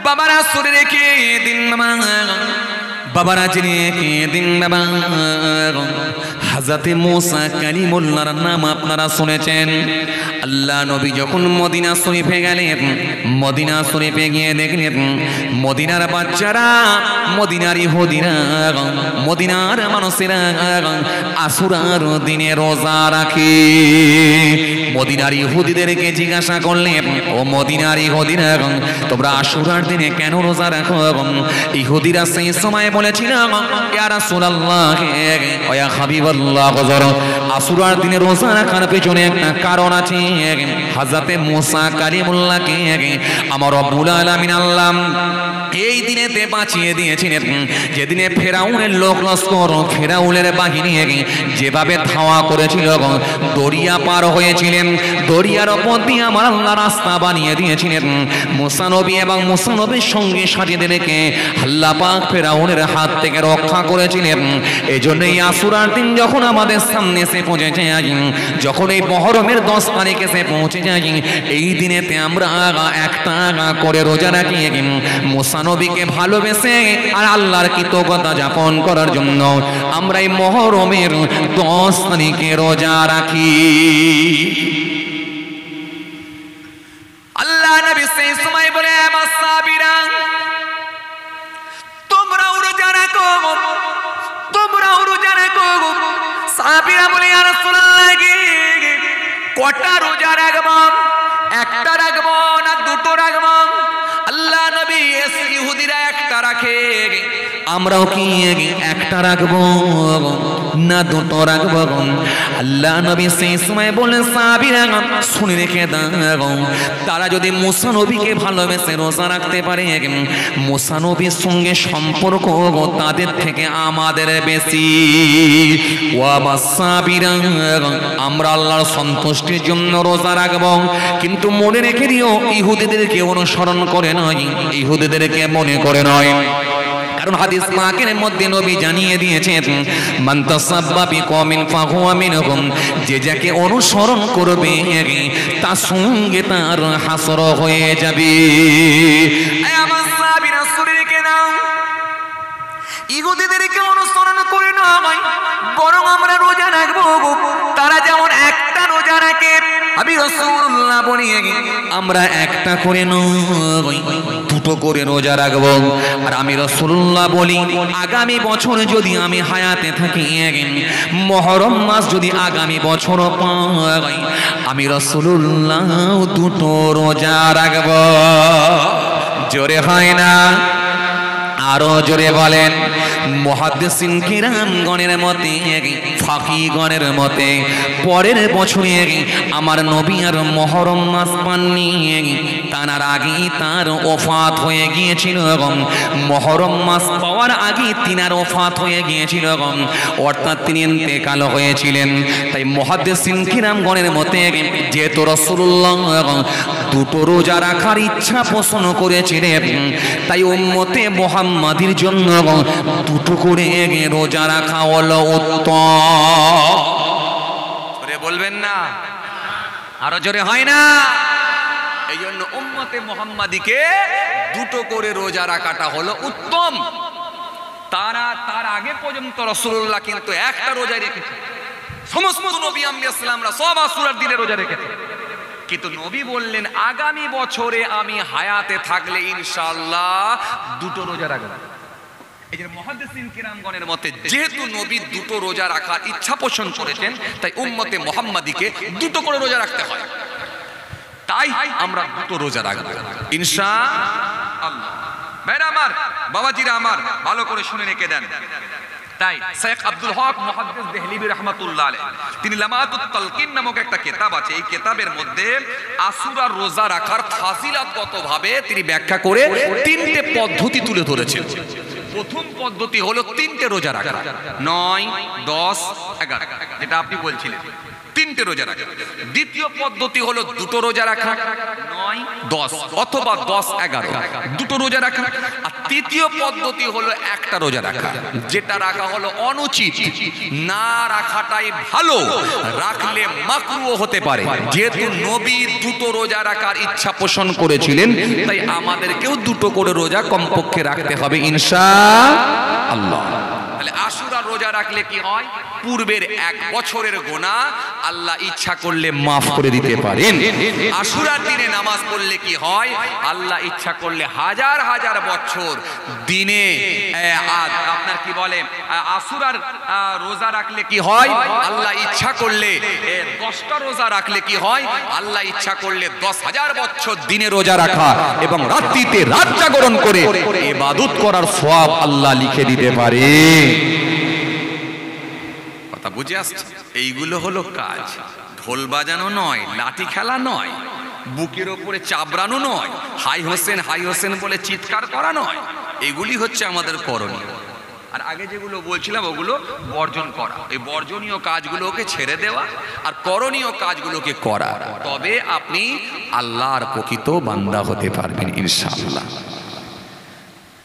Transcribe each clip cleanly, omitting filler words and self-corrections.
বাবারা শুনে রেখে দিন বাবারা জেনে রেখে দিন বাবা। হযরতে মুসা কালিমুল্লাহর নাম আপনারা শুনেছেন। আল্লাহ নবী যখন মদিনা শরীফে গেলেন, মদিনা শরীফে গিয়ে দেখলেন মদিনার বাচ্চারা, মদিনার ইহুদিরা, মদিনার মানুষেরা আশুরার দিনে রোজা রাখে। মদিনার ইহুদিদেরকে জিজ্ঞাসা করলেন, ও মদিনার ইহুদিরা, তোমরা আশুরার দিনে কেন রোজা রাখো? ইহুদিরা সেই সময় বলেছিল, ইয়া রাসূলুল্লাহ ওয়া ইয়া হাবিবাল্লাহ, আশুরার দিনে রোজা রাখার পেছনে একটা কারণ আছে। হযরতে মুসা কালিমুল্লাহকে আমার রব্বুল আলামিন আল্লাহ এই দিনেতে বাঁচিয়ে দিয়েছিলেন, যেদিনে ফেরাউনের লোক লস্কর, ফেরাউনের বাহিনী যেভাবে ধাওয়া করেছিল, দরিয়া পার হয়েছিলেন, দরিয়ার ওপর দিয়ে আমার আল্লাহ রাস্তা বানিয়ে দিয়েছিলেন। মুসা নবী এবং মুসা নবীর সঙ্গে সাথীদেরকে আল্লাহ পাক ফেরাউনের হাত থেকে রক্ষা করেছিলেন। এই জন্য এই আশুরার দিন যখন আমাদের সামনে এসে পৌঁছে যায়, যখন এই মহরমের 10 তারিখ এসে পৌঁছে যায়, এই দিনেতে আমরা একটা করে রোজা রাখি মুসা নবীকে ভালোবেসে আর আল্লাহর কৃতজ্ঞতা যাপন করার জন্য আমরা এই মহরমের 10 তারিখে রোজা রাখি। আল্লাহ নবী সেই সময় বলে, আমার সাহাবীরা তোমরাও রোজা রাখো, তোমরাও রোজা রাখো। সাহাবীরা বলে, ইয়া রাসূলুল্লাহ কটা রোজা রাখবো? একটা রাখবো না দুটো রাখবো? আল্লাহ নবী ইহুদিরা একটা রাখে, আমরাও কি একটা রাখবো না দুটো রাখবো? আল্লাহ নবী সেই সময় বলেন, সাহাবীরা শুনে রেখে দাও, তারা যদি মুসা নবীকে ভালোবেসে রোজা রাখতে পারে, মুসা নবীর সঙ্গে সম্পর্ক তাদের থেকে আমাদের বেশি। ওয়া সাহাবীরা, আমরা আল্লাহর সন্তুষ্টির জন্য রোজা রাখবো, কিন্তু মনে রেখে দিও ইহুদিদেরকে অনুসরণ করে নয়, ইহুদিদেরকে মনে করে নয়। কারণ হাদিস পাকের মধ্যে নবী জানিয়ে দিয়েছেন, মান তাসাব্বা বিকওমিন ফাহুয়া মিনহুম, যে যাকে অনুসরণ করবে তার সঙ্গে তার হাসর হয়ে যাবে। আমার সাহাবীরা শুনে রেখে দাও, ইহুদিদেরকে অনুসরণ করে নয়, বরং আমরা রোজা রাখবো তারা যেমন একটা রোজা রাখে, আমি রাসূলুল্লাহ বলি আমরা একটা করে নয় দুটো করে রোজা রাখবো। আর আমি রাসূলুল্লাহ বলি, আগামী বছর যদি আমি হায়াতে থাকি, মুহররম মাস যদি আগামী বছর পাই, আমি রাসূলুল্লাহ দুটো রোজা রাখবো। জোরে হয় না? আরো জোরে বলেন। মুহাদ্দিসিন কিরামগণের মতে, ফাকিহগণের মতে পরের বছরে আমার নবী আর মুহররম মাস পাননি, তার আগেই তার ওফাত হয়ে গিয়েছিল। মুহররম মাস পাওয়ার আগেই তিনার ওফাত হয়ে গিয়েছিল, অর্থাৎ তিনি ইন্তেকাল হয়েছিলেন। তাই মুহাদ্দিসিন কিরামগণের মতে যেহেতু রাসূলুল্লাহ দুটো রোজা রাখার ইচ্ছা পোষণ করেছিলেন, তাই উম্মতে মুহাম্মাদির জন্য দুটো করে রোজা রাখা হলো উত্তম। জোরে বলবেন না? আরো জোরে হয় না? এই জন্য উম্মতে মুহাম্মাদিকে দুটো করে রোজা রাখাটা হলো উত্তম। তার আগে পর্যন্ত রাসূলুল্লাহ কিন্তু একটা রোজা রেখেছে। সমস্ত নবী আম্বিয়া সালামরা সব আশুরার দিনে রোজা রেখেছে, কিন্তু নবী বললেন আগামী বছরে আমি হায়াতে থাকলে ইনশাআল্লাহ দুটো রোজা রাখব। এই যে মুহাদ্দিসিন কিরামগণের মতে যেহেতু নবী দুটো রোজা রাখার ইচ্ছা পোষণ করেছেন, তাই উম্মতে মুহাম্মাদিকে দুটো করে রোজা রাখতে হয়। তাই আমরা দুটো রোজা রাখব ইনশাআল্লাহ। ভাইরা আমার, বাবাজিরা আমার, ভালো করে শুনে রেখে দেন। তাই শেখ আব্দুল হক মুহাদ্দিস দেহলিবি রাহমাতুল্লাহ আলাইহি তিনি লামাতুত তালকিন নামক একটা কিতাব আছে, এই কিতাবের মধ্যে আশুরার রোজা রাখার ফাজিলাতগতভাবে তিনি ব্যাখ্যা করে তিনটে পদ্ধতি তুলে ধরেছেন। প্রথম পদ্ধতি হলো তিনটে রোজা রাখা, 9, 10, 11, যেটা আপনি বলছিলেন, তিনটে রোজা রাখা। দ্বিতীয় পদ্ধতি হলো দুটো রোজা রাখা, 9, 10 অথবা 10, 11 দুটো রোজা রাখা। আর তৃতীয় পদ্ধতি হলো একটা রোজা রাখা, যেটা রাখা হলো অনুচিত, না রাখাটাই ভালো, রাখলে মাকরুহ হতে পারে। যেহেতু নবী দুটো রোজা রাখার ইচ্ছা পোষণ করেছিলেন, তাই আমাদেরকেও দুটো করে রোজা কমপক্ষে রাখতে হবে ইনশাআল্লাহ। তাহলে আশুরা রোজা রাখলে কি হয়? পূর্বের 1 বছরের গুনাহ আল্লাহ ইচ্ছা করলে মাফ করে দিতে পারেন। আশুরার দিনে নামাজ পড়লে কি হয়? আল্লাহ ইচ্ছা করলে হাজার হাজার বছর দিনে আপনার কি বলে আশুরার রোজা রাখলে কি হয়? আল্লাহ ইচ্ছা করলে 10টা রোজা রাখলে কি হয়? আল্লাহ ইচ্ছা করলে 10,000 বছর দিনে রোজা রাখা এবং রাত্রিতে রাত জাগরণ করে ইবাদত করার সওয়াব আল্লাহ লিখে দিতে পারে। কথা বুঝে আসছে? এইগুলো হলো কাজ। ঢোল বাজানো নয়, লাঠি খেলা নয়, বুকের ওপরে চাবড়ানো নয়, হাই হোসেন বলে চিৎকার করা নয়। এগুলি হচ্ছে আমাদের করণীয়। আর আগে যেগুলো বলছিলাম ওগুলো বর্জন করা, এই বর্জনীয় কাজগুলোকে ছেড়ে দেওয়া আর করণীয় কাজগুলোকে করা, তবে আপনি আল্লাহর প্রকৃত বান্দা হতে পারবেন ইনশাআল্লাহ।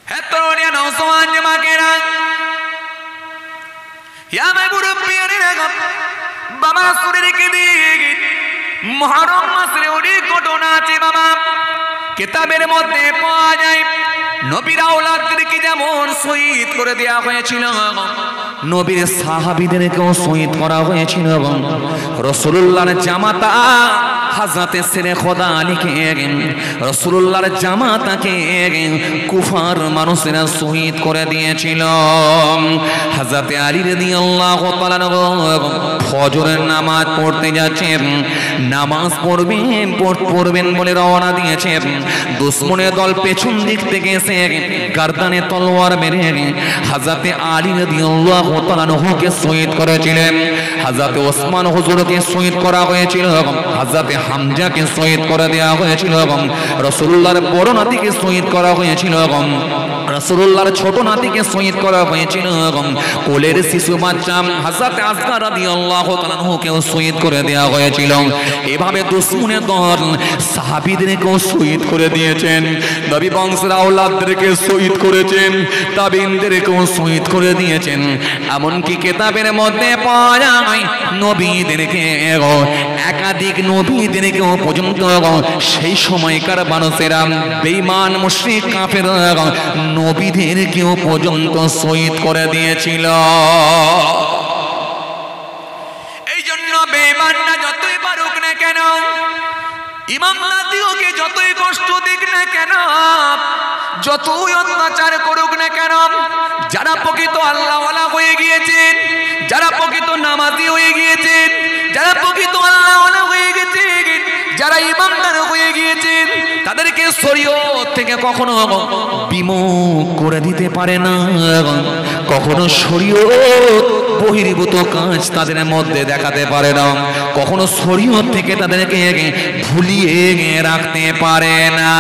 হ্যাঁ তরুণিয়া নওজওয়ান জামাকেরা, ইয়া মাই মুরব্বিয়ানেরা, বাবা শুনে রেখে দিন, মুহররম মাসের অনেক ঘটনা আছে বাবা, কিতাবের মধ্যে পাওয়া যায়। নবীর আওলাদদেরকে যেমন শহীদ করে দেওয়া হয়েছিল, নবীর সাহাবীদেরকেও শহীদ করা হয়েছিল। রাসূলুল্লাহর জামাতা হযরতে শেরে খোদা আলীকে, রাসূলুল্লাহর জামাতাকে কুফার মানুষেরা শহীদ করে দিয়েছিল। হযরতে আলী রাদিয়াল্লাহু তাআলা ফজরের নামাজ পড়তে যাচ্ছেন, নামাজ পড়বেন বলে রওনা দিয়েছেন। দুশমনের দল পেছন দিক থেকে এসে গর্দানে তলোয়ার মেরে হযরতে আলী রাদিয়াল্লাহু তাআলা কে শহীদ করেছিলেন। হযরতে ওসমান হুজুরকে শহীদ করা হয়েছিল, হযরতে হামজাকে শহীদ করে দেওয়া হয়েছিল, রাসূলুল্লাহর বড় নাতিকে শহীদ করা হয়েছিল, রাসূলুল্লাহর ছোট নাতিকে শহীদ করা হয়েছিল, কোলের শিশু বাচ্চা হযরতে আসগর রাদিয়াল্লাহু তাআলা কে শহীদ করে দেওয়া হয়েছিল। এভাবে দুশমনের দল সাহাবীদেরকেও শহীদ করে দিয়েছেন, নবী বংশের আওলাদদেরকে শহীদ করেছেন, তাবিঈনদেরকেও শহীদ করে দিয়েছেন। এমনকি কিতাবের মধ্যে পাওয়া যায় নবীদেরকে, একাধিক নবীদেরকেও পর্যন্ত সেই সময়কার মানুষেরা বেঈমান মুশরিক কাফের নবীদেরকেও পর্যন্ত শহীদ করে দিয়েছিল। এই জন্য বেঈমানরা যতই পারুক না কেন, ইমামনাদিওকে যতই কষ্ট দিক না কেন, যতই অত্যাচার করুক না কেন, যারা প্রকৃত আল্লাহওয়ালা হয়ে গিয়েছেন, যারা প্রকৃত নামাজি হয়ে গিয়েছেন, যারা প্রকৃত আল্লাহওয়ালা হয়ে গেছেন, যারা ইমানদার হয়ে গিয়েছেন, তাদেরকে শরীয়ত থেকে কখনো বিমুখ করে দিতে পারে না, কখনো শরীয়ত বহির্ভূত কাজ তাদের মধ্যে দেখাতে পারে না, কখনো শরীয়ত থেকে তাদেরকে ভুলিয়ে রাখতে পারে না।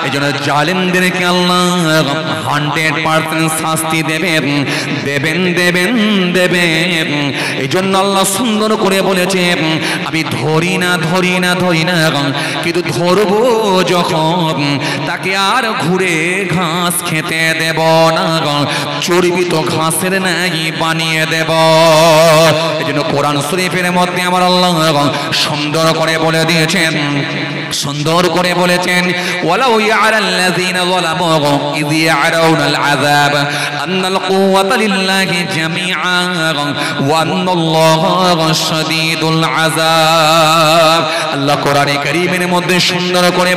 এই জন্য জালেমদেরকে আল্লাহ 100% শাস্তি দেবেন। এই জন্য আল্লাহ সুন্দর করে বলেছে, আমি ধরি না কিন্তু ধরবো যখন, তাকে আর ঘুরে ঘাস খেতে দেব না, চর্বিত ঘাসের নাই বানিয়ে দেব। এই জন্য কোরআন শরীফের মধ্যে আমার আল্লাহ সুন্দর করে বলে দিয়েছেন, সুন্দর করে বলেছেন, ওয়ালাউ ইয়ারাল্লাযীনা যালামু ইয ইয়ারাউনাল আযাব আন্নাল কুওয়াতা লিল্লাহি জামিআন ওয়া আন্নাল্লাহা শাদীদুল আযাব। আল্লাহ কোরআনে কারীমের মধ্যে সুন্দর করে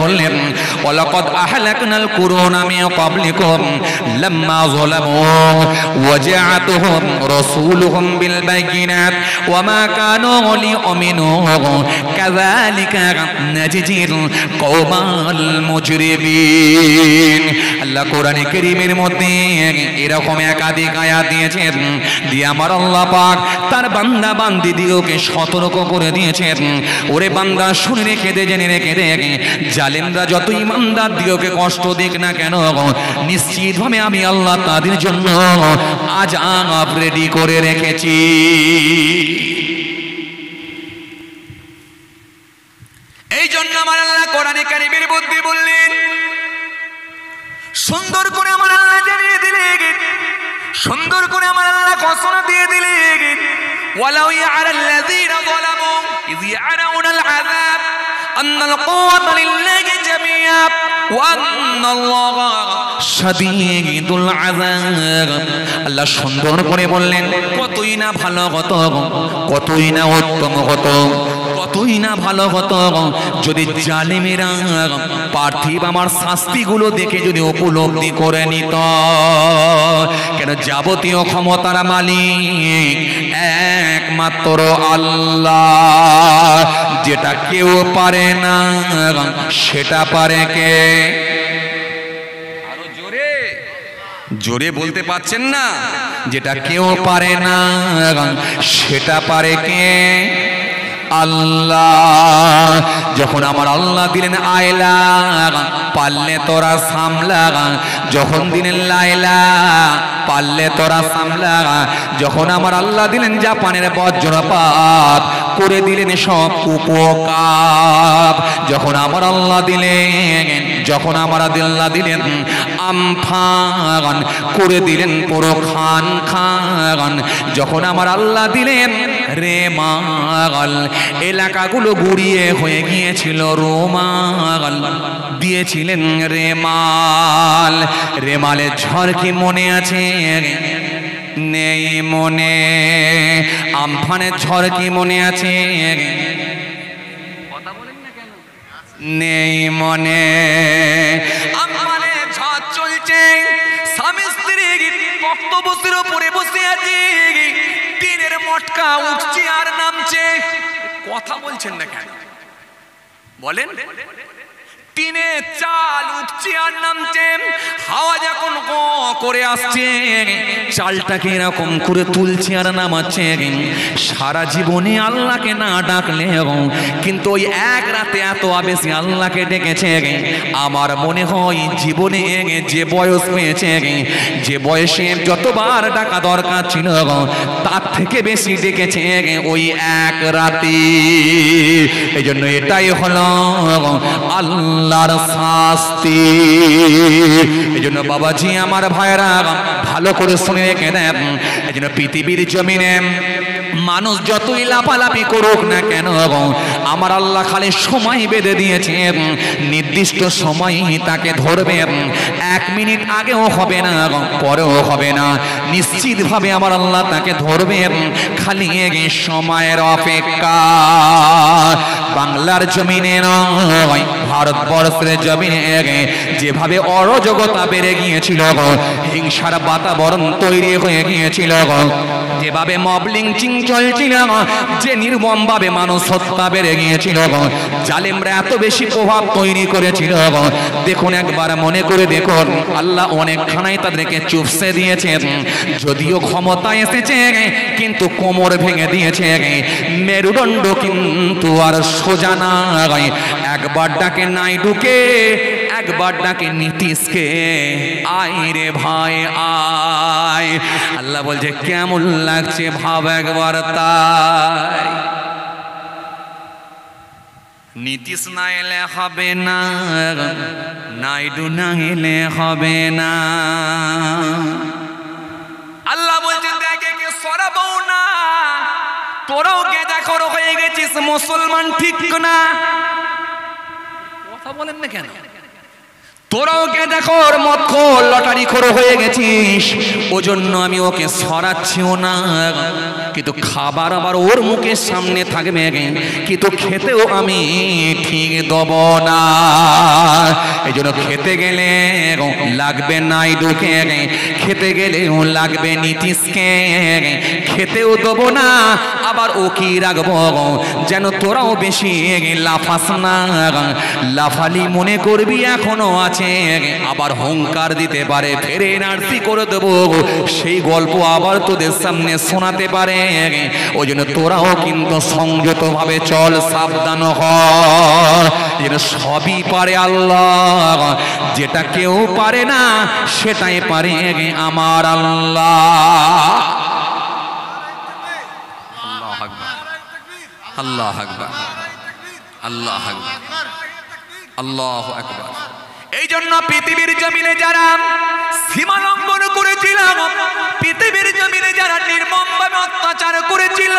বললেন, ওয়ালাকাদ আহলাকনাল কুরুনা মিন ক্বাবলিকুম লাম্মা যালামু ওয়া জাআতুহুম রাসূলুহুম বিল বায়িনাত ওয়া মা কানু লিউমিনু কাযালিকা নাজজিল কওমাল মুজরিমিন। আল্লাহ কোরআনে কারীমের মধ্যে এরকম একাধিক আয়াত দিয়েছেন, দিয়ে আমার আল্লাহ পাক তার বান্দা বান্দীদেরকে সতর্ক করে দিয়েছেন, ওরে বান্দা শুনে রেখে দে, জেনে রেখে দে, জালেমরা যত ইমানদার দিওকে কষ্ট দিক না কেন, নিশ্চিত ভাবে আমি আল্লাহ তাদের জন্য আযাব রেডি করে রেখেছি। এই জন্য আমার আল্লাহ কোরআনে কারীমের মধ্যে বললেন, সুন্দর করে আমার আল্লাহ জানিয়ে দিলেন, সুন্দর করে আমার আল্লাহ ঘোষণা দিয়ে দিলেন, ওয়ালাউ ইয়ারাল্লাযীনা যালামু ইয ইয়ারাউনাল আযাব আন্নাল কুওয়াতা লিল্লাহি জামিআ ওয়া আন্নাল্লাহা শাদীদুল আযাব। আল্লাহ সুন্দর করে বললেন, কতই না ভালো হতো, কতই না উত্তম হতো, কতই না ভালো হতো যদি জালেমেরা পার্থিব আমার শাস্তিগুলো দেখে যদি উপলব্ধি করে নিত। কেন যাবতীয় ক্ষমতার মালিক একমাত্র আল্লাহ, যেটা কেউ পারে না সেটা পারে কে? আরো জোরে জোরে বলতে পারছেন না? যেটা কেউ পারে না সেটা পারে কে? আল্লাহ। যখন আমার আল্লাহ দিলেন আয়লা, পারলে তোরা সামলা, যখন দিলেন লাইলা, পারলে তোরা সামলা, যখন আমার আল্লাহ দিলেন জাপানের বজ্রপাত, করে দিলেন সব উপকার, যখন আমার আল্লাহ দিলেন, যখন আমার আল্লাহ দিলেন আমফান, করে দিলেন পুরো খান খান, যখন আমার আল্লাহ দিলেন রেমাল, এলাকাগুলো গুড়িয়ে হয়ে গিয়েছিল রোমাল, দিয়েছিলেন রেমাল। রেমালের ঝড় কি মনে আছে? নেই মনে। আমফানের ঝড় কি মনে আছে? কথা বলেন না কেন? নেই মনে। আমফানের ঝড় চলছে, স্বামী স্ত্রী বক্তব্যের উপরে বসে আছে, টিনের মটকা উঠছে আর নামছে। কথা বলছেন না কেন? বলেন। টিনের চাল উঠছে আর নামছে, হাওয়া যখন গ করে আসছে, চালটাকে এরকম করে তুলছে আর নামাচ্ছে। সারা জীবনে আল্লাহকে না ডাকলে কিন্তু ওই এক রাতে এত আবেশি আল্লাহকে ডেকেছে। আমার মনে হয় জীবনে যে বয়স পেয়েছে, যে বয়সে যতবার ডাকা দরকার ছিল তার থেকে বেশি ডেকেছে ওই এক রাতে। এই জন্য এটাই হলো আল্লাহর শাস্তি। এই জন্য বাবাজি আমার ভাইরা ভালো করে শুনে রেখে দেন, এই জন্য পৃথিবীর জমিনে মানুষ যতই লাফালাফি করুক না কেন, আমার আল্লাহ খালি সময় বেঁধে দিয়েছে, নির্দিষ্ট সময় তাকে ধরবে। 1 মিনিট আগেও হবে না, পরেও হবে না, নিশ্চিতভাবে আমার আল্লাহ তাকে ধরবে। খালি সময়ের অপেক্ষা। বাংলার জমিনে নয়, ভারতবর্ষের জমিনে যেভাবে অরাজকতা বেড়ে গিয়েছিল, হিংসার বাতাবরণ তৈরি হয়ে গিয়েছিল, যেভাবে মব লিঞ্চিং চলছিল, যে নির্মমভাবে মানুষ হত্যা বেড়ে গিয়েছিল, জালেমরা এত বেশি প্রভাব তৈরি করেছিল, দেখুন একবার মনে করে দেখুন, আল্লাহ অনেকখানাই তাদেরকে চুপসে দিয়েছে। যদিও ক্ষমতা এসেছে কিন্তু কোমর ভেঙে দিয়েছে, মেরুদণ্ড কিন্তু আর সোজা নয়। একবার ডাকে নাইডুকে, একবার ডাকে নীতিশকে, আয় রে ভাই আয়। আল্লাহ বলছে কেমন লাগছে ভাব একবার তাই। নীতিশ না এলে হবে না, নাইডু না এলে হবে না। আল্লাহ বলছে দেখে কে সরাবো না, তোরাও কে দেখো হয়ে গেছিস মুসলমান, ঠিক না? কথা বলেন না কেন? তোরাও কে দেখো মদ খোর লটারি খোর হয়ে গেছিস, ওজন্য আমি ওকে সরাচ্ছিও না। কিন্তু খাবার আবার ওর মুখের সামনে থাকবে, কিন্তু খেতেও আমি ঠিক দেব না। এই জন্য খেতে গেলে লাগবে নাইডুকে, খেতে গেলেও লাগবে নীতিশকে, খেতেও দেব না, আবার ও কি রাখবো যেন তোরাও বেশি লাফাস না। লাফালি মনে করবি এখনো আছে, আবার হুঙ্কার দিতে পারে, ফেরে নার্সি করে দেবো, সেই গল্প আবার তোদের সামনে শোনাতে পারে। ওই জন্য তোরাও কিন্তু সংযত ভাবে চল, সাবধান হ। সবই পারে আল্লাহ, যেটা কেউ পারে না সেটাই পারে আমার আল্লাহ। আল্লাহ আকবার, আল্লাহ আকবার, আল্লাহ আকবার, আল্লাহু আকবার। এই জন্য পৃথিবীর জমিনে যারা সীমা লঙ্ঘন করেছিল, পৃথিবীর জমিনে যারা নির্মমভাবে অত্যাচার করেছিল,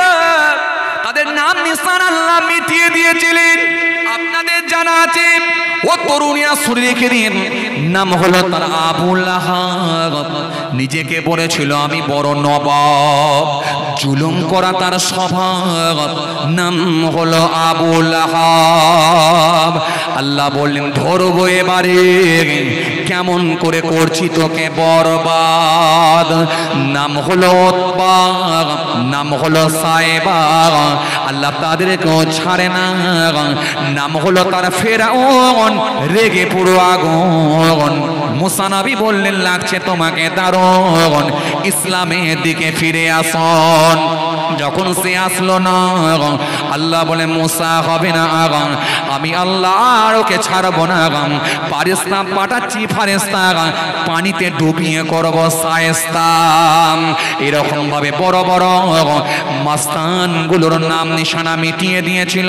তাদের নাম নিশান আল্লাহ মিটিয়ে দিয়েছিলেন। আপনাদের জানা আছে ও তরুণীরা শুনে রেখে দিন, নাম হলো তার আবু লাহাব। নিজেকে বলেছিল আমি বড় নবাব, জুলুম করা তার স্বভাব, নাম হলো আবু লাহাব। আল্লাহ বললেন ধরবো এবারে, কেমন করে করছি তোকে বরবাদ। নাম হলো উতবা, নাম হলো সাইবা, আল্লাহ তাদেরকেও ছাড়ে না। নাম হলো তার ফেরাউন, রেগে পুরো আগুন। মুসা নবী বললেন লাগছে তোমাকে দারুণ, ইসলামের দিকে ফিরে আসুন। যখন সে আসলো না, আল্লাহ বলে মুসা হবে না, আমি আল্লাহ আর ওকে ছাড়বো না। ফারেস্তা পাঠাচ্ছি, ফারেস্তা পানিতে ডুবিয়ে করব শায়েস্তা। এরকম ভাবে বড় বড় মাস্তান গুলোর নাম নিশানা মিটিয়ে দিয়েছিল।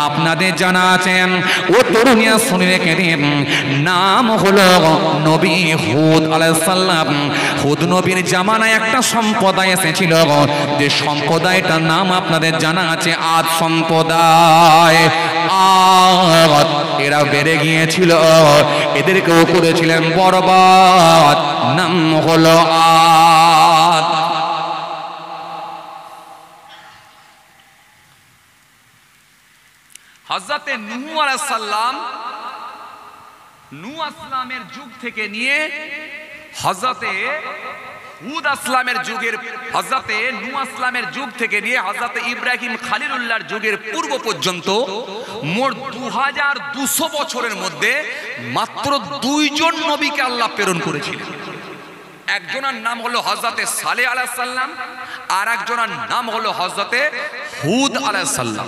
আপনাদের জানা আছেন ও তরুণিয়া শুনে রেখে দিন, নাম হলো নবী হুদ আলাইহিস সালাম। হুদ নবীর জামানায় একটা সম্প্রদায় এসেছিল, যে সম্প্রদায়টার নাম আপনাদের জানা আছে আদ সম্প্রদায়। আদ এরা বেড়ে গিয়েছিল, এদেরকেও করেছিলেন বরবাদ, নাম হলো আদ। হযরতে নূহ আলাইহিস সালাম, নূহ আসলামের যুগ থেকে নিয়ে হযরতে হুদ আসলামের যুগের, হযরতে নূহ আসলামের যুগ থেকে নিয়ে হযরতে ইব্রাহিম খলিলুল্লাহর যুগের পূর্ব পর্যন্ত মোট 2200 বছরের মধ্যে মাত্র 2 জন নবীকে আল্লাহ প্রেরণ করেছিলেন। একজনের নাম হলো হযরতে সালেহ আলাইহিস সালাম, আর একজনের নাম হলো হযরতে হুদ আলাইহিস সালাম।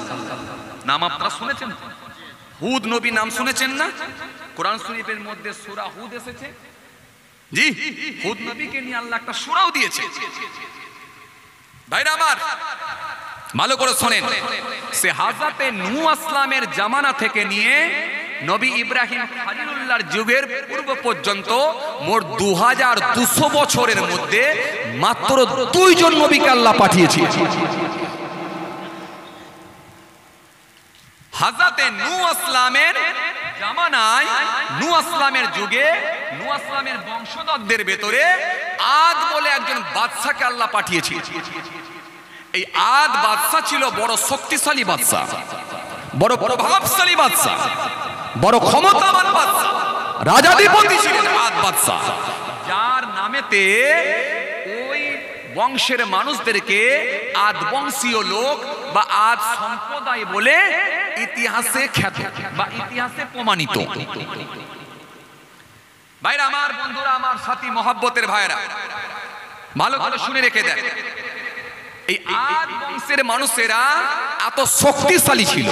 নাম আপনারা শুনেছেন? হুদ নবী নাম শুনেছেন না? কোরআন শরীফের মধ্যে সূরা হুদ এসেছে। জি, হুদ নবীকে নিয়ে আল্লাহ একটা সূরাও দিয়েছে। ভাইরা আমার ভালো করে শুনেন, সে হযরতে নূহ আসলামের জামানা থেকে নিয়ে নবী ইব্রাহিম খলিলুল্লাহর যুগের পূর্ব পর্যন্ত মোট 2200 বছরের মধ্যে মাত্র 2 জন নবীকে আল্লাহ পাঠিয়েছে। হযরতে নূহ আসলামের জামানায়, নূহ আসলামের যুগে, নূহ আসলামের বংশধরদের ভেতরে আদ বলে একজন বাদশাকে আল্লাহ পাঠিয়েছে। এই আদ বাদশা ছিল বড় শক্তিশালী বাদশা, বড় প্রভাবশালী বাদশা, বড় ক্ষমতাবান বাদশা, রাজাধিপতি ছিলেন আদ বাদশা, যার নামেতে ওই বংশের মানুষদেরকে আদ বংশীয় লোক বা আদ সম্প্রদায় বলে ইতিহাসে খ্যাত বা ইতিহাসে প্রমাণিত। ভাইরা আমার, বন্ধুরা আমার, সাথী মহব্বতের ভাইরা, ভালো করে শুনে রেখে দেন, এই আদ বংশের মানুষেরা এত শক্তিশালী ছিল,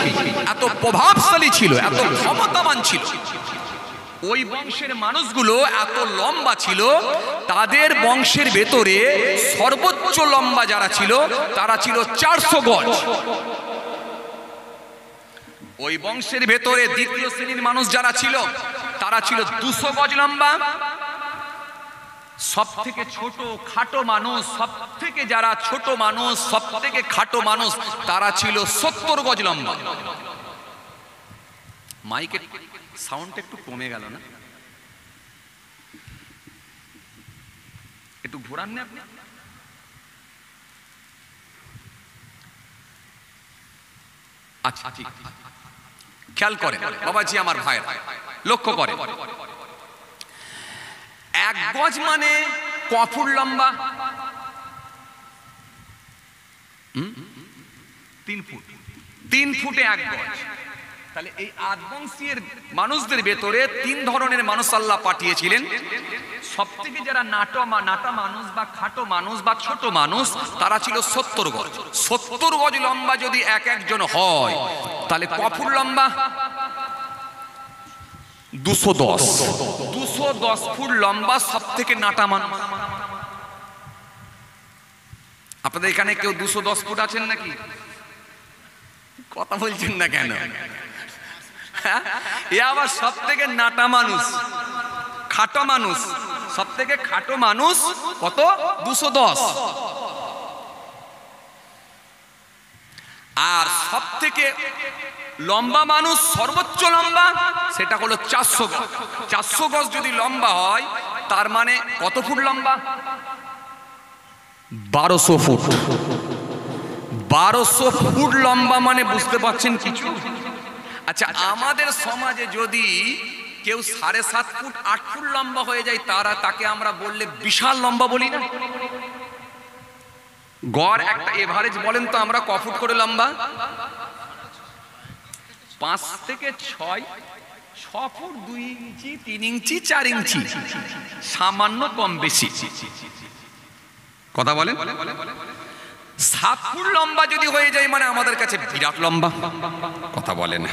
এত প্রভাবশালী ছিল, এত ক্ষমতাবান ছিল। ওই বংশের মানুষগুলো এত লম্বা ছিল, তাদের বংশের ভেতরে সর্বোচ্চ লম্বা যারা ছিল তারা ছিল 400 গজ। ওই বংশের ভেতরে দ্বিতীয় শ্রেণীর মানুষ যারা ছিল তারা ছিল 200 গজ লম্বা। সব থেকে ছোট খাটো মানুষ, সব থেকে যারা ছোট মানুষ, সব থেকে খাটো মানুষ, তারা ছিল 70 গজ লম্বা। মাইকের সাউন্ডটা একটু কমে গেল না? একটু ঘোরান না আপনি? আচ্ছা, ঠিক, খেয়াল করে বাবাজি আমার ভাই, লক্ষ্য করে, 1 গজ মানে ক ফুট লম্বা? 3 ফুট। 3 ফুটে 1 গজ। তাহলে এই আদ বংশীয় মানুষদের ভেতরে 3 ধরনের মানুষ আল্লাহ পাঠিয়েছিলেন। সব থেকে যারা নাটা মানুষ বা খাটো মানুষ বা ছোট মানুষ, তারা ছিল 70 গজ। 70 গজ লম্বা যদি একজন হয়, তাহলে ক ফুট লম্বা? 210 ফুট লম্বা সব থেকে নাটা মানুষ। আপনাদের এখানে কেউ 210 ফুট আছেন নাকি? কথা বলছেন না কেন? এ আবার সব থেকে নাটা মানুষ, খাটো মানুষ, সব থেকে খাটো মানুষ কত? 210। আর সব থেকে লম্বা মানুষ, সর্বোচ্চ লম্বা, সেটা হলো 400 গজ। 400 গজ যদি লম্বা হয় তার মানে কত ফুট লম্বা? 1200 ফুট। 1200 ফুট লম্বা মানে বুঝতে পারছেন কিছু? আচ্ছা, আমাদের সমাজে যদি কেউ 7.5 ফুট 8 ফুট লম্বা হয়ে যায়, তাকে আমরা বললে বিশাল লম্বা বলি না? গড় একটা এভারেজ বলেন তো আমরা ক ফুট করে লম্বা? 5 থেকে 6, 6 ফুট 2 ইঞ্চি, 3 ইঞ্চি, 4 ইঞ্চি, সামান্য কম বেশি। কথা বলেন। 7 ফুট লম্বা যদি হয়ে যায় মানে আমাদের কাছে বিরাট লম্বা। কথা বলেন।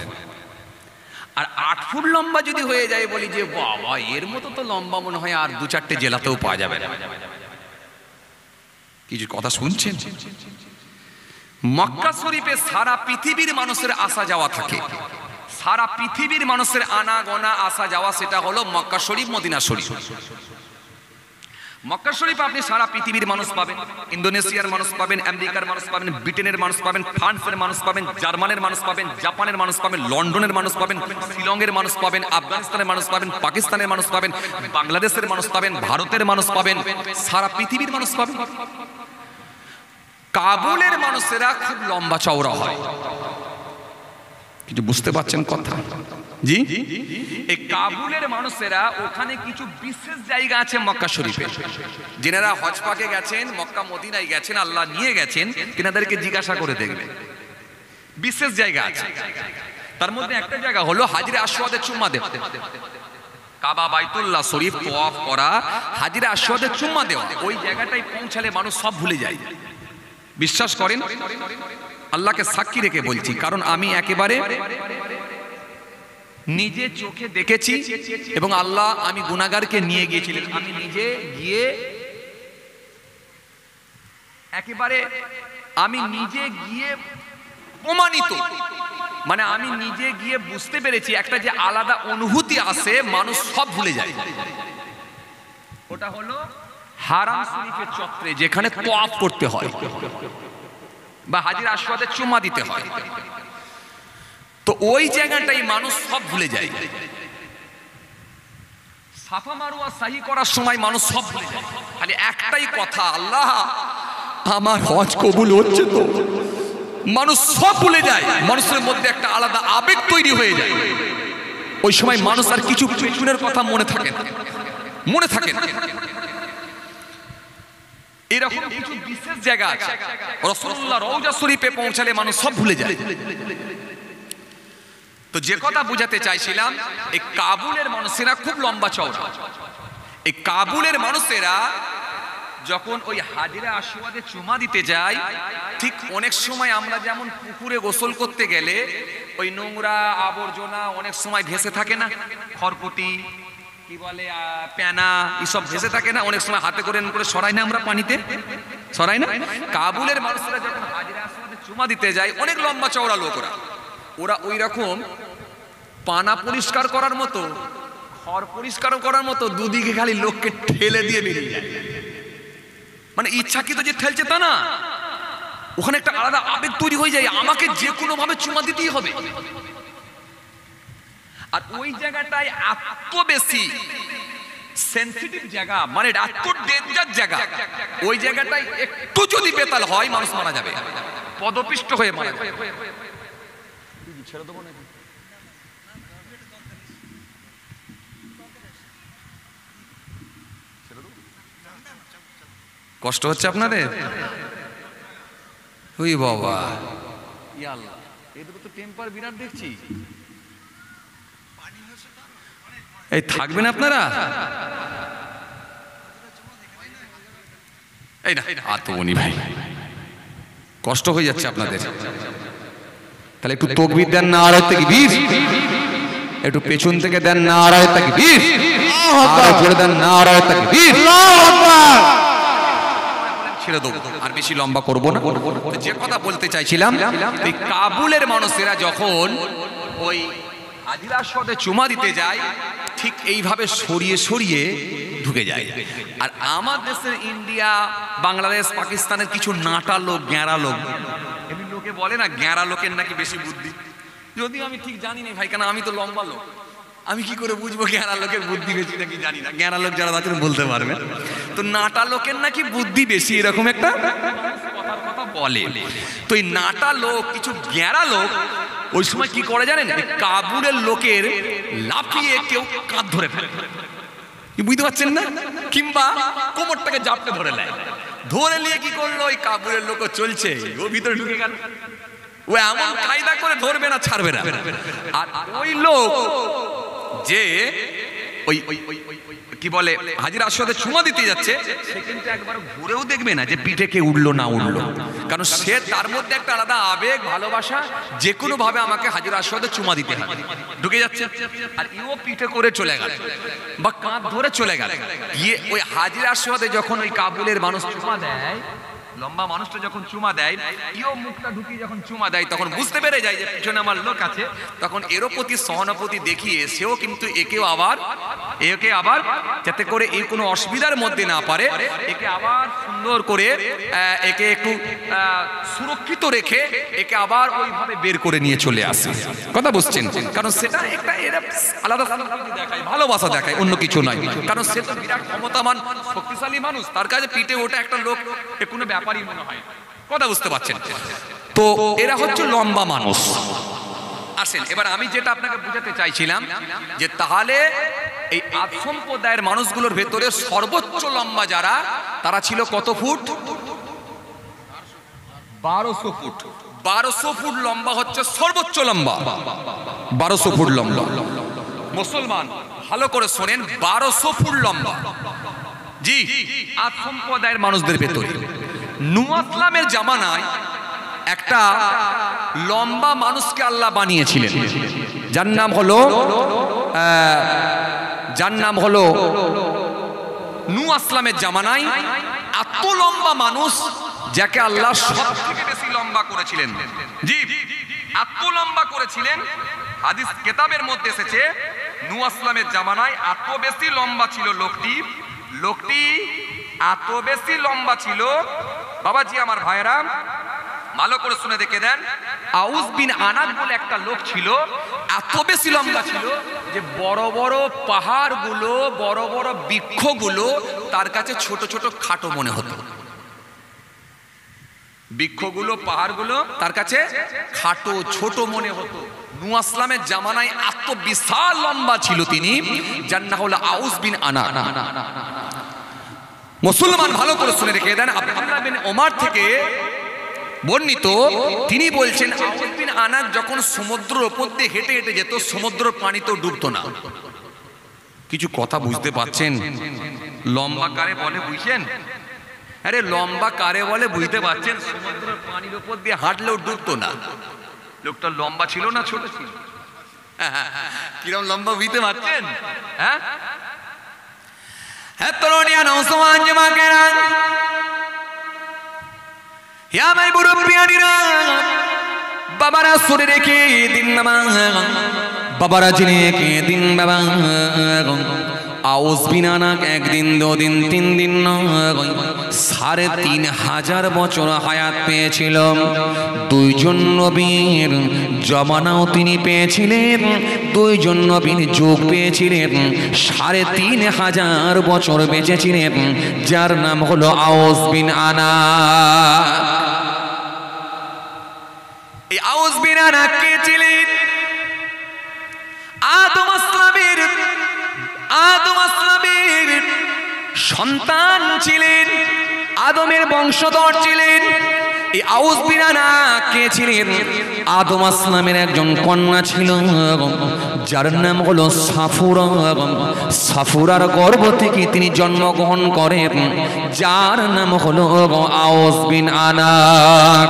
আর 8 ফুট লম্বা যদি হয়ে যায় বলি যে বাবা, এর মতো তো লম্বা মনে হয় আর 2-4টে জেলাতেও পাওয়া যাবে না। কিছু কথা শুনছেন? মক্কা শরীফে সারা পৃথিবীর মানুষের আসা যাওয়া থাকে। সারা পৃথিবীর মানুষের আনাগোনা আসা যাওয়া, সেটা হলো মক্কা শরীফ, মদিনা শরীফ। মক্কা শরীফ আপনি সারা পৃথিবীর মানুষ পাবেন। ইন্দোনেশিয়ার মানুষ পাবেন, আমেরিকার মানুষ পাবেন, ব্রিটেনের মানুষ পাবেন, ফ্রান্সের মানুষ পাবেন, জার্মানের মানুষ পাবেন, জাপানের মানুষ পাবেন, লন্ডনের মানুষ পাবেন, শিলংয়ের মানুষ পাবেন, আফগানিস্তানের মানুষ পাবেন, পাকিস্তানের মানুষ পাবেন, বাংলাদেশের মানুষ পাবেন, ভারতের মানুষ পাবেন, সারা পৃথিবীর মানুষ পাবেন। কাবুলের মানুষেরা খুব লম্বা চওড়া হয়। কিছু বুঝতে পারছেন কথা? জি, এই কাবুলের মানুষেরা, ওখানে কিছু বিশেষ জায়গা আছে মক্কা শরীফে। যারা হজ পাকে গেছেন, মক্কা মদিনায় গেছেন, আল্লাহ নিয়ে গেছেন, তিনাদেরকে জিজ্ঞাসা করে দেখবেন বিশেষ জায়গা আছে। তার মধ্যে একটা জায়গা হলো হাজরে আসওয়াদে চুম্মা দেওয়া। কাবা বাইতুল্লাহ শরীফ তওয়াফ করা, হাজরে আসওয়াদে চুম্মা দেওয়া, ওই জায়গাটায় পৌঁছালে মানুষ সব ভুলে যায়। বিশ্বাস করেন, আল্লাহকে সাক্ষী রেখে বলছি, কারণ আমি একেবারে নিজে চোখে দেখেছি এবং আল্লাহ, আমি গুনাহগারকে নিয়ে গিয়েছিলেন, আমি নিজে গিয়ে একেবারে আমি নিজে গিয়ে প্রমাণিত, মানে আমি নিজে গিয়ে বুঝতে পেরেছি একটা যে আলাদা অনুভূতি আসে, মানুষ সব ভুলে যায়। ওটা হলো হারাম শরীফের চত্বরে, যেখানে তওয়াফ করতে হয় বা হাজরে আসওয়াদে চুম্মা দিতে হয়। তো ওই জায়গাটাই মানুষ সব ভুলে যায়। সাফা মারওয়া সাহি করার সময় মানুষ সব ভুলে যায়, খালি একটাই কথা, আল্লাহ আমার হজ কবুল হচ্ছে তো। মানুষ সব ভুলে যায়, মানুষের মধ্যে একটা আলাদা আবেগ তৈরি হয়ে যায়। ওই সময় মানুষ আর কিছু পেছনের কথা মনে থাকে না, মনে থাকে না। এরকম কিছু বিশেষ জায়গা আছে, রাসূলুল্লাহ রওজা শরীফে পৌঁছালে মানুষ সব ভুলে যায়। তো যে কথা বুঝাতে চাইছিলাম, এই কাবুলের মানুষেরা খুব লম্বা চওড়া। এই কাবুলের মানুষেরা যখন ওই হাজরে আসওয়াদে চুমা দিতে যায়, ঠিক অনেক সময় আমরা যেমন পুকুরে গোসল করতে গেলে ওই নোংরা আবর্জনা অনেক সময় ভেসে থাকে না, খড়কুটি কি বলে, প্যানা, এসব ভেসে থাকে না, অনেক সময় হাতে করে সরাই না, আমরা পানিতে সরাই না। কাবুলের মানুষেরা যখন হাজরে আসওয়াদে চুমা দিতে যায়, অনেক লম্বা চওড়া লোক, ওরা ওই রকম পানা পরিষ্কার করার মতো, খড় পরিষ্কার করার মতো দুদিকে খালি লোককে ঠেলে দিয়ে বেরিয়ে যায়। মানে ইচ্ছাকৃত যে ঠেলছে তা না, ওখানে একটা আলাদা আবেগ তৈরি হয়ে যায়, আমাকে যে কোনো ভাবে চুমা দিতেই হবে। আর ওই জায়গাটায় এত বেশি সেনসিটিভ জায়গা, মানে এত ডেঞ্জার জায়গা, ওই জায়গাটায় একটু যদি বেতাল হয় মানুষ মারা যাবে, পদপিষ্ট হয়ে মারা যাবে। ছেড়ে দেবো নাকি? কষ্ট হচ্ছে আপনাদের? ওই বাবা, এদের তো টেম্পার বিরাট দেখছি। এই থাকবেন আপনারা? এই না আত্মবনি ভাই, কষ্ট হয়ে যাচ্ছে আপনাদের। তাহলে একটু তাকবীর দেন, নারায়ে তাকবীর। একটু পেছন থেকে দেন নারায়ে তাকবীর, আর জোরে দেন নারায়ে তাকবীর। আল্লাহু আকবার। ছেড়ে দেবো, আর বেশি লম্বা করবো না। যে কথা বলতে চাইছিলাম, এই কাবুলের মানুষেরা যখন ওই হাজির আসওয়াদে চুমা দিতে যায় ঠিক এইভাবে সরিয়ে সরিয়ে ঢুকে যায়। আর আমার দেশের ইন্ডিয়া, বাংলাদেশ, পাকিস্তানের কিছু নাটা লোক, গ্যাঁড়া লোক, এমনি লোকে বলে না গ্যাঁড়া লোকের নাকি বেশি বুদ্ধি। যদিও আমি ঠিক জানি না ভাই, কেন আমি তো লম্বা লোক, আমি কি করে বুঝবো গ্যাঁড়া লোকের বুদ্ধি বেশি নাকি জানি না। গ্যাঁড়া লোক যারা আছেন বলতে পারবেন। তো নাটা লোকের নাকি বুদ্ধি বেশি, এরকম একটা কথার কথা বলে। তো এই নাটা লোক, কিছু গ্যাঁড়া লোক ওই সময় কি করে জানেন, কাবুলের লোকের লাফিয়ে কেউ কাঁধ ধরে ফেলে, বুঝতে পারছেন না, কিংবা কোমরটাকে জাপটে ধরে নেয়। ধরে নিয়ে কি করলো, ওই কাবুলের লোক চলছে, ও ভিতরে ঢুকে গেল। ও এমন কায়দা করে ধরবে না, ছাড়বে না। আর ওই লোক যে ওই কি বলে হাজির আসওয়াদে চুমা দিতে যাচ্ছে, সে কিন্তু একবার ঘুরেও দেখবে না যে পিঠে কে উঠলো না উঠলো, কারণ সে তার মধ্যে একটা আলাদা আবেগ, ভালোবাসা, যে কোনো ভাবে আমাকে হাজির আসওয়াদে চুমা দিতে হবে, ঢুকে যাচ্ছে। আর ইও পিঠে করে চলে গেল বা কাঁধ ধরে চলে গেল, গিয়ে ওই হাজির আসওয়াদে যখন ওই কাবুলের মানুষ চুমা দেয়, লম্বা মানুষটা যখন চুমা দেয়, ইও মুখটা ঢুকিয়ে যখন চুমা দেয়, তখন বুঝতে পেরে যায় যে পিছনে আমার লোক আছে। তখন এরও প্রতি সহানুভূতি দেখিয়ে সেও কিন্তু একে আবার যাতে করে এই কোনো অসুবিধার মধ্যে না পারে, একে আবার সুন্দর করে একে একটু সুরক্ষিত রেখে একে আবার ওইভাবে বের করে নিয়ে চলে আসে। কথা বুঝছেন? কারণ সেটা একটা এরা আলাদা দেখায়, ভালোবাসা দেখায়, অন্য কিছু নয়। কারণ সে তো বিরাট ক্ষমতাবান, শক্তিশালী মানুষ, তার কাছে পিঠে ওটা একটা লোক কোনো ব্যাপারই মনে হয়। কথা বুঝতে পারছেন? তো এরা হচ্ছে লম্বা মানুষ। আসেন এবার আমি যেটা আপনাকে বুঝাতে চাইছিলাম, যে তাহলে এই আদ সম্প্রদায়ের মানুষগুলোর ভেতরে সর্বোচ্চ লম্বা যারা, তারা ছিল কত ফুট? 1200 ফুট। 1200 ফুট লম্বা হচ্ছে সর্বোচ্চ লম্বা। 1200 ফুট লম্বা মুসলমান, ভালো করে শোনেন, 1200 ফুট লম্বা। জি, আদ সম্প্রদায়ের মানুষদের ভেতরে নূহ ইসলামের জামানায় একটা লম্বা মানুষকে আল্লাহ বানিয়েছিলেন, যার নাম হলো নূহ ইসলামের জামানায় এত লম্বা মানুষ, যাকে আল্লাহ সবথেকে বেশি লম্বা করেছিলেন। জি, এত লম্বা করেছিলেন, হাদিস কিতাবের মধ্যে এসেছে নূহ ইসলামের জামানায় এত বেশি লম্বা ছিল লোকটি এত বেশি লম্বা ছিল। বাবাজি আমার ভাইরা, ভালো করে শুনে দেখে দেন, আউস বিন আনাক বলে একটা লোক ছিল, এত বেশি লম্বা ছিল যে বড় বড় পাহাড়গুলো, বড় বড় বৃক্ষগুলো তার কাছে ছোট ছোট খাটো মনে হতো। বৃক্ষগুলো, পাহাড়গুলো তার কাছে খাটো ছোট মনে হতো। নূহ ইসলামের জামানায় এত বিশাল লম্বা ছিল তিনি, যার নাম হলো আউস বিন আনাক। মুসলমান ভালো করে শুনে রেখে দেন, আব্দুল্লাহ বিন ওমর থেকে বর্ণিত, তিনি বলছেন আউস বিন আনাক যখন সমুদ্রের উপর দিয়ে হেঁটে হেঁটে যেত, সমুদ্রের পানিতেও ডুবতো না। কিছু কথা বুঝতে পারছেন? লম্বা কারে বলে বুঝছেন? আরে লম্বা কারে বলে বুঝতে পারছেন? সমুদ্রের পানির উপর দিয়ে হাঁটলেও ডুবতো না। লোকটা লম্বা ছিল না ছোট ছিল? কিরম লম্বা বুঝতে পারছেন? হ্যাঁ, তরুণিয়া নওজওয়ান জামাকেরা, ইয়া মাই মুরব্বিয়ানিরা, বাবারা শুনে রেখে দিন বাবা, বাবারা জেনে রেখে দিন বাবা। আউস বিন আনাক একদিন, দুদিন, 3 দিন নয়, 3500 বছর হায়াত পেয়েছিল। 2 জন নবীর জমানাও তিনি পেয়েছিলেন, 2 জন নবীর যুগ পেয়েছিলেন, 3500 বছর বেঁচেছিলেন, যার নাম হলো আউস বিন আনাক। এই আউস বিন আনাক কে ছিলেন? আদম আসলামের সন্তান ছিলেন, আদমের বংশধর ছিলেন। এই আউস বিন আনাক কে ছিলেন? আদম আসলামের একজন কন্যা ছিল, যার নাম হলো সাফুরা। সাফুরার গর্ভ থেকে তিনি জন্মগ্রহণ করেন, যার নাম হলো আউস বিন আনাক।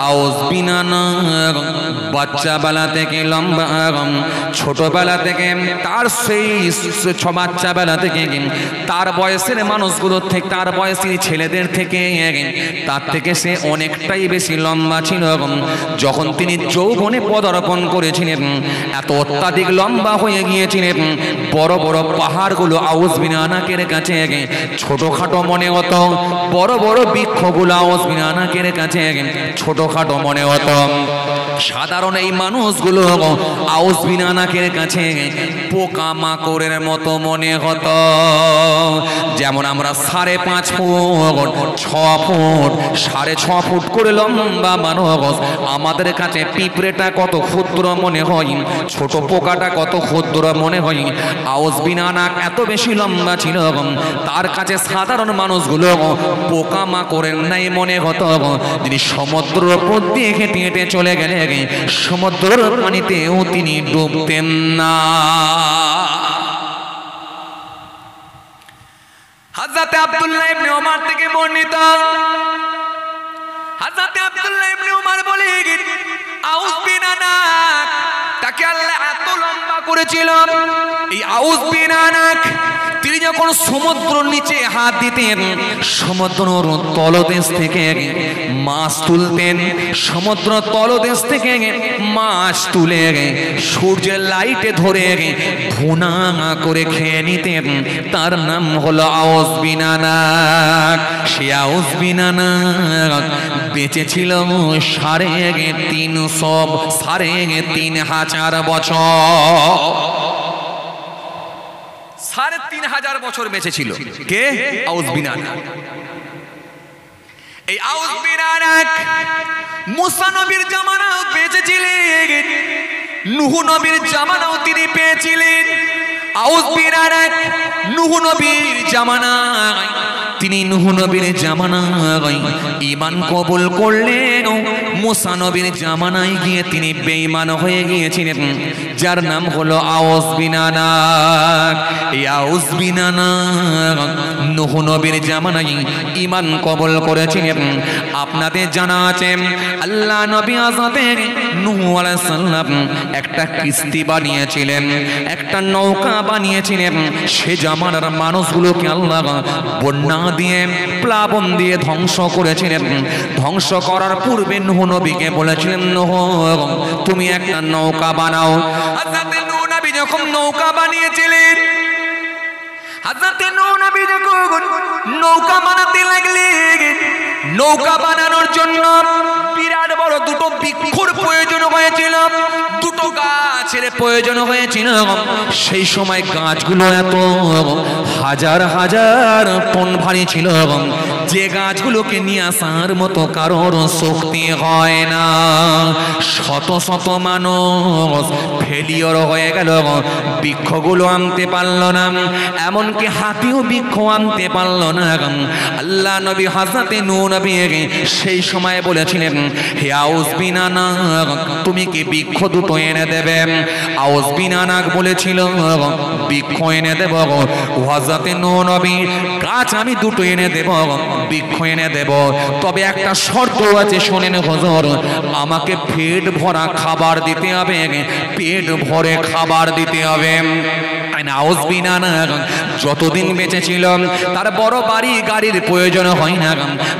আউজ বিনানা বাচ্চাবেলা থেকে লম্বা, ছোটবেলা থেকে তার সেই বাচ্চাবেলা থেকে তার বয়সের মানুষগুলোর থেকে, তার বয়সী ছেলেদের থেকে, তার থেকে সে অনেকটাই বেশি লম্বা ছিল। যখন তিনি যৌবনে পদার্পণ করেছিলেন এত অত্যাধিক লম্বা হয়ে গিয়েছিলেন, বড় বড় পাহাড়গুলো আউজ বিন আনাকের কাছে ছোটখাটো মনে হতো, বড় বড় বৃক্ষগুলো আউজ বিন আনাকের কাছে ছোটখাটো মনে হতো। সাধারণ এই মানুষগুলো আউজ বিন আনাকের কাছে পোকা মাকড়ের মতো মনে হতো। যেমন আমরা 5.5 ফুট, 6 ফুট, 6.5 ফুট করে লম্বা মানুষ, আমাদের কাছে পিঁপড়েটা কত ক্ষুদ্র মনে হয়, ছোট পোকাটা কত ক্ষুদ্র মনে হয়, আউজ বিন আনাক এত বেশি লম্বা ছিল, তার কাছে সাধারণ মানুষগুলো পোকা মাকড়ের নাই মনে হতো। যিনি সমুদ্রের উপর দিয়ে হেঁটে হেঁটে চলে গেলে সমুদ্রের পানিতেও তিনি ডুবতেন না। হযরত আব্দুল্লাহ ইবনে ওমর থেকে বর্ণিত, হযরত আব্দুল্লাহ ইবনে ওমর বলে আউজ বিন আনাক তাকে আল্লাহ এত লম্বা করেছিল, এই আউজ বিন আনাক তিনি যখন সমুদ্রের নিচে হাত দিতেন সমুদ্রের তলদেশ থেকে মাছ তুলতেন, সমুদ্র তলদেশ থেকে মাছ তুলে সূর্যের লাইটে ধরে ভুনা করে খেয়ে নিতেন। তার নাম হলো আউজ বিন আনাক। সে আউজ বিন আনাক বেঁচে ছিল 3,500 বছর। 3,500 বছর বেঁচে ছিল কে? আউজ বিন আনাক। এই আউজ বিন আনাক মুসা নবীর জামানাও বেঁচে ছিলেন, নূহ নবীর জামানাও তিনি পেয়েছিলেন। আউজ বিন আনাক নূহ নবীর জামানায়, তিনি নূহ নবীর জামানায় ঈমান কবুল করলেন, মুসা নবীর জামানায় গিয়ে তিনি বেঈমান হয়ে গিয়েছিলেন, যার নাম হলো আউজ বিন আনাক। এই আউজ বিন আনাক নূহ নবীর জামানায় ঈমান কবুল করেছিলেন। আপনাদের জানা আছে আল্লাহ নবী হযরত নূহ আলাইহিস সালাম একটা কিস্তি বানিয়েছিলেন, একটা নৌকা বানিয়েছিলেন। সে জামানার মানুষগুলোকে আল্লাহ বন্যা দিয়ে, প্লাবন দিয়ে ধ্বংস করেছিলেন। ধ্বংস করার পূর্বে নূহ নবীকে বলেছিলেন, নূহ তুমি একটা নৌকা বানাও। হযরত নূহ নবী যখন নৌকা বানিয়েছিলেন, হযরত নূহ নবী যখন নৌকা বানাতে লাগলেন, নৌকা বানানোর জন্য বিরাট বড় দুটো বৃক্ষর প্রয়োজন হয়েছিল, দুটো গাছের প্রয়োজন হয়েছিল। সেই সময় গাছগুলো এত হাজার হাজার টন ভারী ছিল, যে গাছগুলোকে নিয়ে আসার মতো কারোর শক্তি হয় না। শত শত মানুষ ফেলিওর হয়ে গেল, বৃক্ষগুলো আনতে পারল না, এমনকি হাতিও বৃক্ষ আনতে পারল না। আল্লাহ নবী হযরত নূহ নবী সেই সময় বলেছিলেন, হে আউজ বিন আনাক তুমি কি বৃক্ষ দুটো এনে দেবে? আউজ বিন আনাক বলেছিল, বৃক্ষ এনে দেব। হযরত নূহ নবী, গাছ আমি দুটো এনে দেব, বৃক্ষ এনে দেব, তবে একটা শর্ত আছে, শোনেন হুজুর, আমাকে পেট ভরা খাবার দিতে হবে, পেট ভরে খাবার দিতে হবে। আউজ বিন আনাক যতদিন বেঁচে ছিল তার বড় বাড়ি গাড়ির প্রয়োজন হয় না,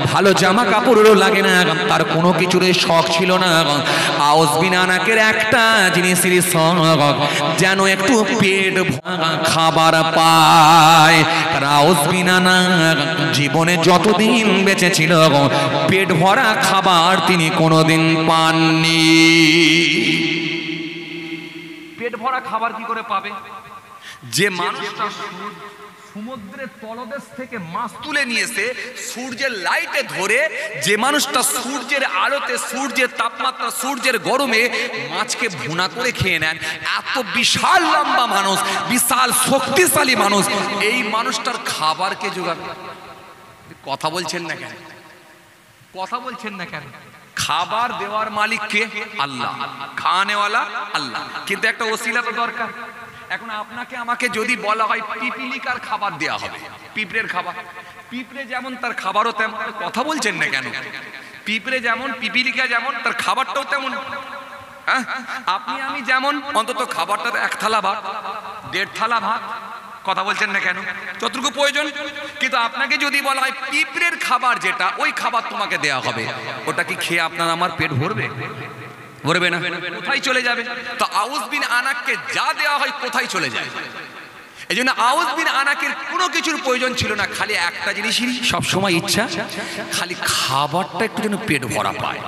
ভালো জামা কাপড়ও লাগে না, তার কোনো কিছুর শখ ছিল না। আউজ বিন আনাকের একটা জিনিসের শখ, যেন একটু পেট ভরা খাবার পায়। কারণ আউজ বিন আনাক জীবনে যতদিন বেঁচে ছিল পেট ভরা খাবার তিনি কোনোদিন পাননি। পেট ভরা খাবার কি করে পাবে? যে মানুষটা সমুদ্রের তলদেশ থেকে মাছ তুলে নিয়েছে সূর্যের লাইটে ধরে, যে মানুষটা সূর্যের আলোতে, সূর্যের তাপমাত্রা, সূর্যের গরমে মাছকে ভুনা করে খেয়ে নেন, এত বিশাল লম্বা মানুষ, বিশাল শক্তিশালী মানুষ, এই মানুষটার খাবারকে জোগাড়। কথা বলছেন না কেন? কথা বলছেন না কেন? খাবার দেওয়ার মালিক কে? আল্লাহ, খাওয়ানেওয়ালা আল্লাহ, কিন্তু একটা ওসিলা তো দরকার। এখন আপনাকে আমাকে যদি বলা হয় পিপিলিকার খাবার দেওয়া হবে, পিঁপড়ের খাবার, পিঁপড়ে যেমন তার খাবারও তেমন, কথা বলছেন না কেন? পিঁপড়ে যেমন, পিপিলিকা যেমন, তার খাবারটাও তেমন। হ্যাঁ, আপনি আমি যেমন, অন্তত খাবারটা এক থালা ভাত, 1.5 থালা ভাত। কথা বলছেন না কেন? যতটুকু প্রয়োজন। কিন্তু আপনাকে যদি বলা হয় পিঁপড়ের খাবার যেটা, ওই খাবার তোমাকে দেওয়া হবে, ওটা কি খেয়ে আপনার আমার পেট ভরবে? ভরবে না, কোথায় চলে যাবে? তো আউস বিন আনাককে যা দেওয়া হয় কোথায় চলে যায়। এই জন্য আউস বিন আনাকের কোনো কিছুর প্রয়োজন ছিল না, খালি একটা জিনিসই সবসময় ইচ্ছা, খালি খাবারটা একটু যেন পেট ভরা পায়।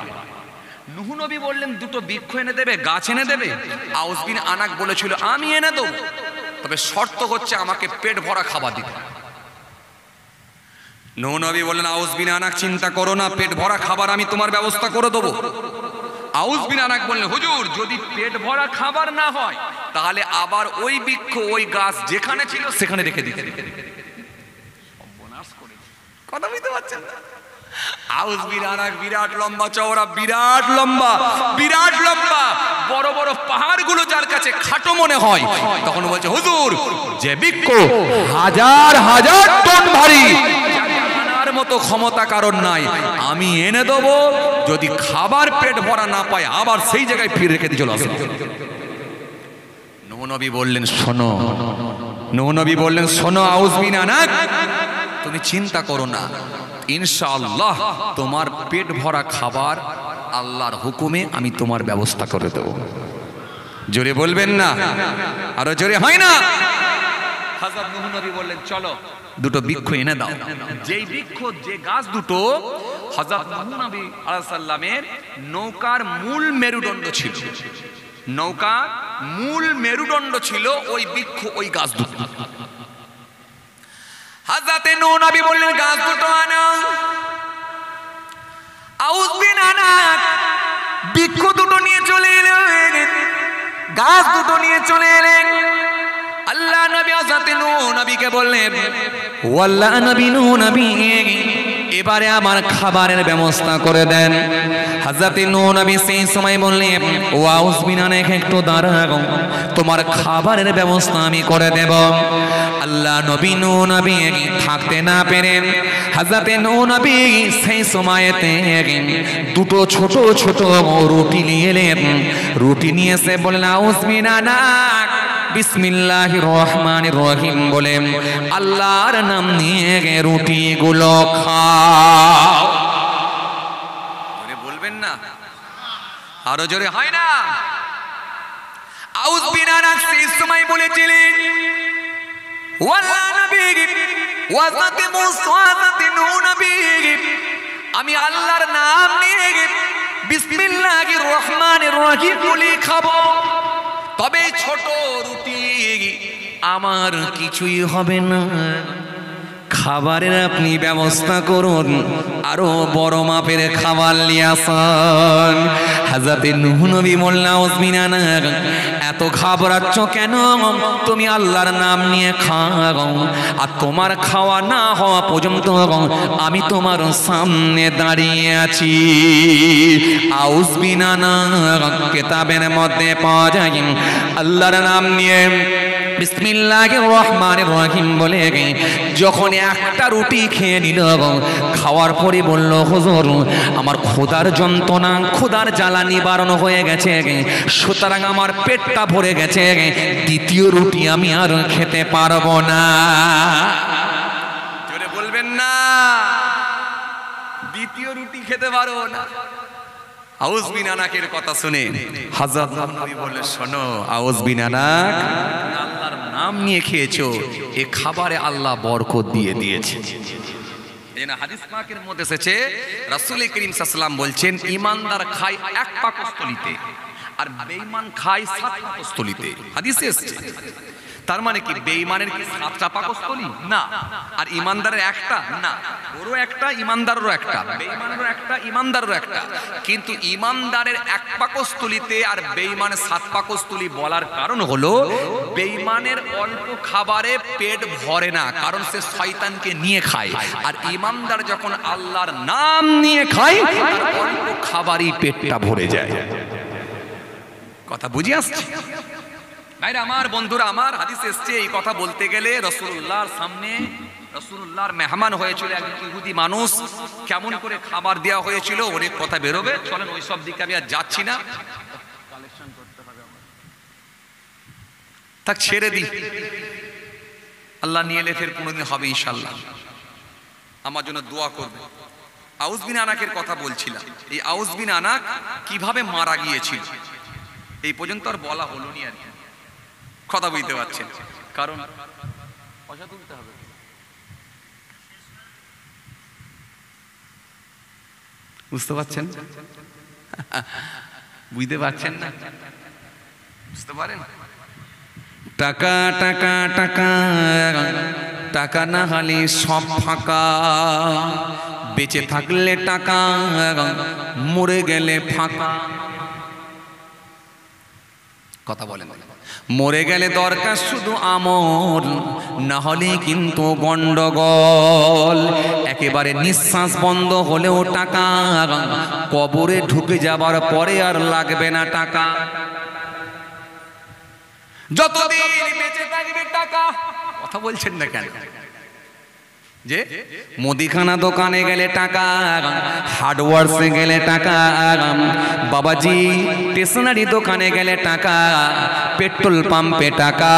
নূহ নবী বললেন 2টো বৃক্ষ এনে দেবে, গাছ এনে দেবে। আউস বিন আনাক বলেছিল আমি এনে দেবো, তবে শর্ত হচ্ছে আমাকে পেট ভরা খাবার দিতে। নূহ নবী বললেন আউস বিন আনাক চিন্তা করো না, পেট ভরা খাবার আমি তোমার ব্যবস্থা করে দেবো। আউস বিন আনাক বললেন হুজুর যদি পেট ভরা খাবার না হয় তাহলে আবার ওই বৃক্ষ, ওই গাছ যেখানে ছিল সেখানে রেখে দিতে। কথা বুঝতে পারছেন? আউস বিন আনাক বিরাট লম্বা চওড়া, বিরাট লম্বা, বিরাট লম্বা, বড় বড় পাহাড়গুলো যার কাছে খাটো মনে হয়, তখন বলছে হুজুর যে বৃক্ষ হাজার হাজার টন ভারী, আনার মতো ক্ষমতা কারণ নাই, আমি এনে দেবো, যদি খাবার পেট ভরা না পায় আবার সেই জায়গায় ফিরে রেখে দিয়ে চলে আসবে। নূহ নবী বললেন শোনো, নূহ নবী বললেন শোনো আউস বিন আনাক, তুমি চিন্তা করো না, ইনশাআল্লাহ তোমার পেট ভরা খাবার আল্লাহর হুকুমে আমি তোমার ব্যবস্থা করে দেব। জোরে বলবেন না? আরো জোরে হয় না? হযরত নূহ নবী বললেন চলো 2টো বৃক্ষ এনে দাও। যেই বৃক্ষ, যে গাছ দুটো হযরত নূহ নবী আলাইহিস সালামের নৌকার মূল মেরুদণ্ড ছিল, নৌকার মূল মেরুদণ্ড ছিল ওই বৃক্ষ, ওই গাছ দুটো। হযরতে নূহ নবী বললেন গাছ দুটো আনো। আউস বিন আনাক বৃক্ষ দুটো নিয়ে চলে এলেন, গাছ দুটো নিয়ে চলে এলেন। আল্লাহ নবী হযরতে নূহ নবীকে বললেন ওয়াল্লাহ নবী নূহ নবী এবারে আমার খাবারের ব্যবস্থা করে দেন। হযরতে নূহ নবী সেই সময় বললেন ও আউস বিন আনাক একটু দাঁড়াও, তোমার খাবারের ব্যবস্থা আমি করে দেব। আল্লাহ নবী নূহ নবী থাকতে না পেরে হযরতে নূহ নবী সেই সময়তে 2টো ছোট ছোট রুটি নিয়ে এলেন। রুটি নিয়ে এসে বললেন আউস বিন আনাক বিসমিল্লাহির রহমানির রহিম বলে আল্লাহর নাম নিয়ে রুটিগুলো খাও। জোরে বলবেন না? আরো জোরে হয় না? আউস বিন আনাক সেই সময় বলেছিলেন ওয়াল্লাহ নবী ওয়াজাতে মুসা ওয়াজাতে নূহ নবী আমি আল্লাহর নাম নিয়ে বিসমিল্লাহির রহমানির রহিম বলে খাবো, তবে ছোট রুটি আমার কিছুই হবে না, খাবারের আপনি ব্যবস্থা করুন, আরো বড় মাপের খাবার নিয়ে আসুন। হযরতে নূহ নবী বললেন আউস বিন আনাক এত ঘাবড়াচ্ছ কেন? তুমি আল্লাহর নাম নিয়ে খাও, আর তোমার খাওয়া না হওয়া পর্যন্ত আমি তোমার সামনে দাঁড়িয়ে আছি। আউস বিন আনাক কিতাবের মধ্যে পাওয়া যায় আল্লাহর নাম নিয়ে বিসমিল্লাহির রহমানির রহিম বলে যখন একটা রুটি খেয়ে নিল, খাওয়ার পরে বলল হুজুর আমার ক্ষুধার যন্ত্রণা, ক্ষুধার জ্বালা নিবারণ হয়ে গেছে, সুতরাং আমার পেটটা ভরে গেছে, দ্বিতীয় রুটি আমি আর খেতে পারবো না। জোরে বলবেন না? দ্বিতীয় রুটি খেতে পারবো না। আউস বিন আনাকের কথা শুনে হযরত নবী বললেন শোনো আউস বিন আনাক, আল্লাহর নাম নিয়ে খেয়েছো, এই খাবারে আল্লাহ বরকত দিয়ে দিয়েছে। এজন্য হাদিস পাকের মধ্যে এসেছে রাসূল করিম সাল্লাল্লাহু আলাইহি ওয়াসাল্লাম বলছেন ঈমানদার খায় 1 পাকস্থলীতে আর বেঈমান খায় 7 পাকস্থলীতে। হাদিসে এসেছে। তার মানে কি বেঈমানের কি 7টা পাকস্থলী? না। আর ঈমানদারের একটা? না। ওরও একটা, ঈমানদারেরও একটা, বেঈমানেরও একটা, ঈমানদারেরও একটা। কিন্তু ঈমানদারের 1 পাকস্থলীতে আর বেঈমানের 7 পাকস্থলী বলার কারণ হলো বেঈমানের অল্প খাবারে পেট ভরে না, কারণ সে শয়তানকে নিয়ে খায়। আর ঈমানদার যখন আল্লাহর নাম নিয়ে খায় অল্প খাবারই পেটটা ভরে যায়। কথা বুঝে আসছে? ভাইরা আমার, বন্ধুরা আমার, হাদিসে এসেছে এই কথা বলতে গেলে রাসূলুল্লাহর সামনে রাসূলুল্লাহর মেহমান হয়েছিল একজন ইহুদি মানুষ, কেমন করে খাবার দেওয়া হয়েছিল অনেক কথা বেরোবে, চলেন ওই সব দিকে আমি আর যাচ্ছি না, তাক ছেড়ে দিই, আল্লাহ নিয়ে এলে ফের কোনোদিন হবে ইনশাআল্লাহ। আমার জন্য দোয়া করবে। আউস বিন আনাকের কথা বলছিলাম, এই আউস বিন আনাক কিভাবে মারা গিয়েছিল এই পর্যন্ত আর বলা হলো নি আর কি, কথা বুঝতে পারছেন, কারণ পয়সা তুলতে হবে, বুঝতে পারছেন, বুঝতে পারছেন না, বুঝতে পারেন, টাকা টাকা টাকা টাকা না হলে সব ফাঁকা, বেঁচে থাকলে টাকা, মরে গেলে ফাঁকা, কথা বলেন, মরে গেলে দরকার শুধু আমল, না হলে কিন্তু গন্ডগোল, একেবারে নিঃশ্বাস বন্ধ হলেও টাকা, কবরে ঢুকে যাবার পরে আর লাগবে না টাকা, যতদিন বেঁচে থাকবে টাকা, কথা বলছেন না কেন, যে মুদিখানা দোকানে গেলে টাকা, হার্ডওয়ার্সে গেলে টাকা, বাবাজি স্টেশনারি দোকানে গেলে টাকা, পেট্রোল পাম্পে টাকা,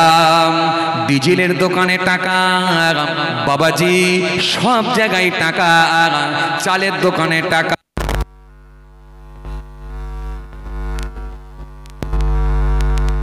ডিজেলের দোকানে টাকা, বাবাজি সব জায়গায় টাকা, চালের দোকানে টাকা।